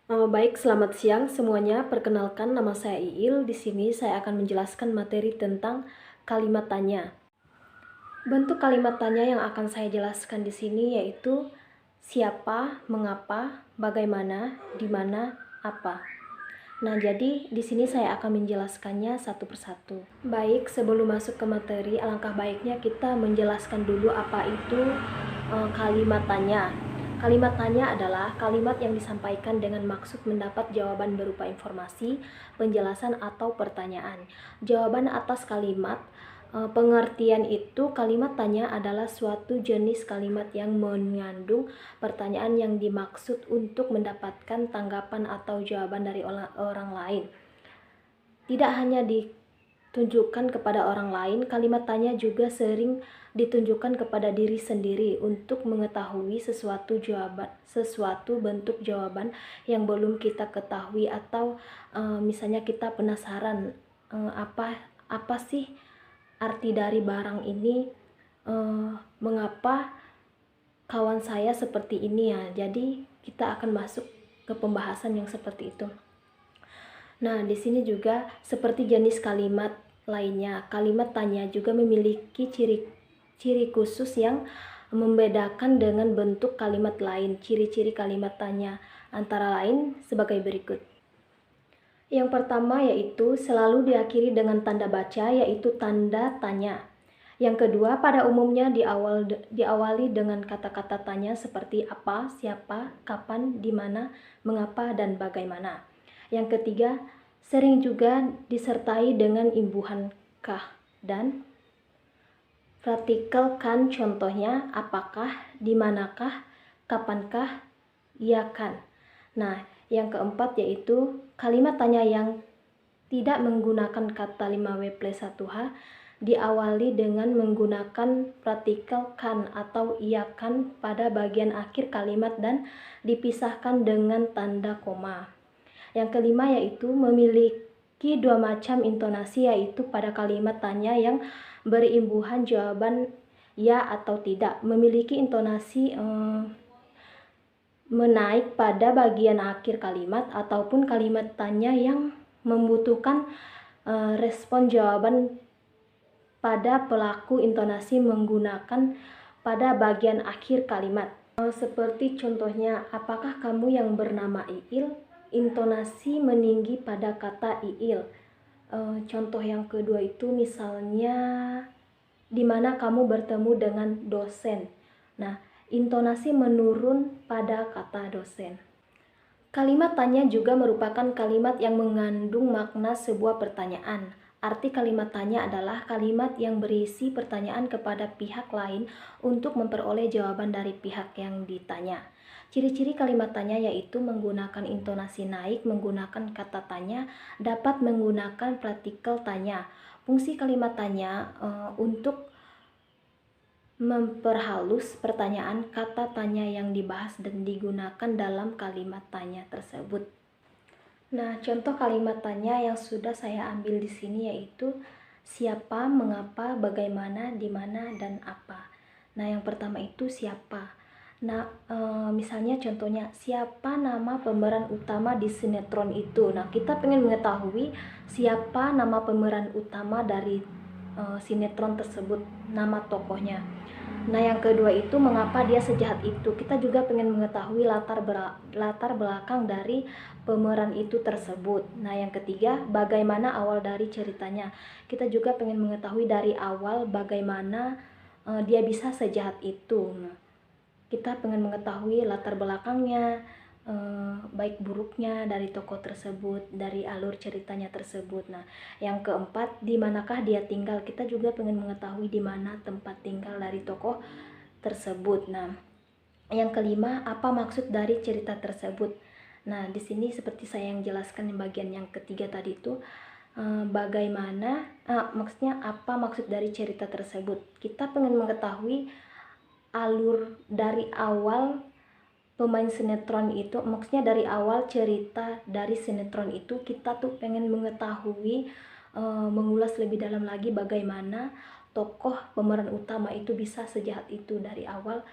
Baik, selamat siang semuanya. Perkenalkan, nama saya Iil. Di sini saya akan menjelaskan materi tentang kalimat tanya. Bentuk kalimat tanya yang akan saya jelaskan di sini yaitu siapa, mengapa, bagaimana, di mana, apa. Nah, jadi di sini saya akan menjelaskannya satu persatu. Baik, sebelum masuk ke materi, alangkah baiknya kita menjelaskan dulu apa itu kalimat tanya. Kalimat tanya adalah kalimat yang disampaikan dengan maksud mendapat jawaban berupa informasi, penjelasan, atau pertanyaan. Jawaban atas kalimat pengertian itu, kalimat tanya adalah suatu jenis kalimat yang mengandung pertanyaan yang dimaksud untuk mendapatkan tanggapan atau jawaban dari orang lain. Tidak hanya ditunjukkan kepada orang lain, kalimat tanya juga sering ditunjukkan kepada diri sendiri untuk mengetahui sesuatu bentuk jawaban yang belum kita ketahui, atau misalnya kita penasaran apa sih arti dari barang ini, mengapa kawan saya seperti ini ya. Jadi kita akan masuk ke pembahasan yang seperti itu. Nah, di sini juga seperti jenis kalimat lainnya, kalimat tanya juga memiliki ciri khusus yang membedakan dengan bentuk kalimat lain. Ciri-ciri kalimat tanya antara lain sebagai berikut. Yang pertama yaitu selalu diakhiri dengan tanda baca, yaitu tanda tanya. Yang kedua, pada umumnya diawali dengan kata-kata tanya seperti apa, siapa, kapan, di mana, mengapa, dan bagaimana. Yang ketiga, sering juga disertai dengan imbuhan kah dan partikel kan, contohnya apakah, di manakah, kapankah, iya kan. Nah, yang keempat yaitu kalimat tanya yang tidak menggunakan kata 5W+1H diawali dengan menggunakan partikel kan atau iya kan pada bagian akhir kalimat dan dipisahkan dengan tanda koma. Yang kelima yaitu memiliki dua macam intonasi, yaitu pada kalimat tanya yang berimbuhan jawaban ya atau tidak, memiliki intonasi menaik pada bagian akhir kalimat, ataupun kalimat tanya yang membutuhkan respon jawaban pada pelaku intonasi menggunakan pada bagian akhir kalimat. Seperti contohnya, apakah kamu yang bernama Iil? Intonasi meninggi pada kata Iil. Contoh yang kedua itu misalnya, di mana kamu bertemu dengan dosen? Nah, intonasi menurun pada kata dosen. Kalimat tanya juga merupakan kalimat yang mengandung makna sebuah pertanyaan. Arti kalimat tanya adalah kalimat yang berisi pertanyaan kepada pihak lain untuk memperoleh jawaban dari pihak yang ditanya. Ciri-ciri kalimat tanya yaitu menggunakan intonasi naik, menggunakan kata tanya, dapat menggunakan partikel tanya. Fungsi kalimat tanya untuk memperhalus pertanyaan kata tanya yang dibahas dan digunakan dalam kalimat tanya tersebut. Nah, contoh kalimat tanya yang sudah saya ambil di sini yaitu siapa, mengapa, bagaimana, di mana, dan apa. Nah, yang pertama itu siapa. Nah, misalnya contohnya, siapa nama pemeran utama di sinetron itu. Nah, kita pengen mengetahui siapa nama pemeran utama dari sinetron tersebut, nama tokohnya. Nah, yang kedua itu mengapa dia sejahat itu. Kita juga pengen mengetahui latar belakang dari pemeran itu tersebut. Nah, yang ketiga, bagaimana awal dari ceritanya. Kita juga pengen mengetahui dari awal bagaimana dia bisa sejahat itu. Nah, kita pengen mengetahui latar belakangnya, baik buruknya dari tokoh tersebut, dari alur ceritanya tersebut. Nah, yang keempat, di manakah dia tinggal. Kita juga pengen mengetahui di mana tempat tinggal dari tokoh tersebut. Nah, yang kelima, apa maksud dari cerita tersebut. Nah, di sini seperti saya yang jelaskan di bagian yang ketiga tadi itu, maksudnya apa maksud dari cerita tersebut. Kita pengen mengetahui alur dari awal pemain sinetron itu, maksudnya dari awal cerita dari sinetron itu, kita tuh pengen mengetahui, mengulas lebih dalam lagi bagaimana tokoh pemeran utama itu bisa sejahat itu dari awal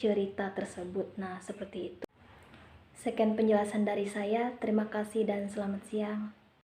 cerita tersebut. Nah, seperti itu. Sekian penjelasan dari saya. Terima kasih dan selamat siang.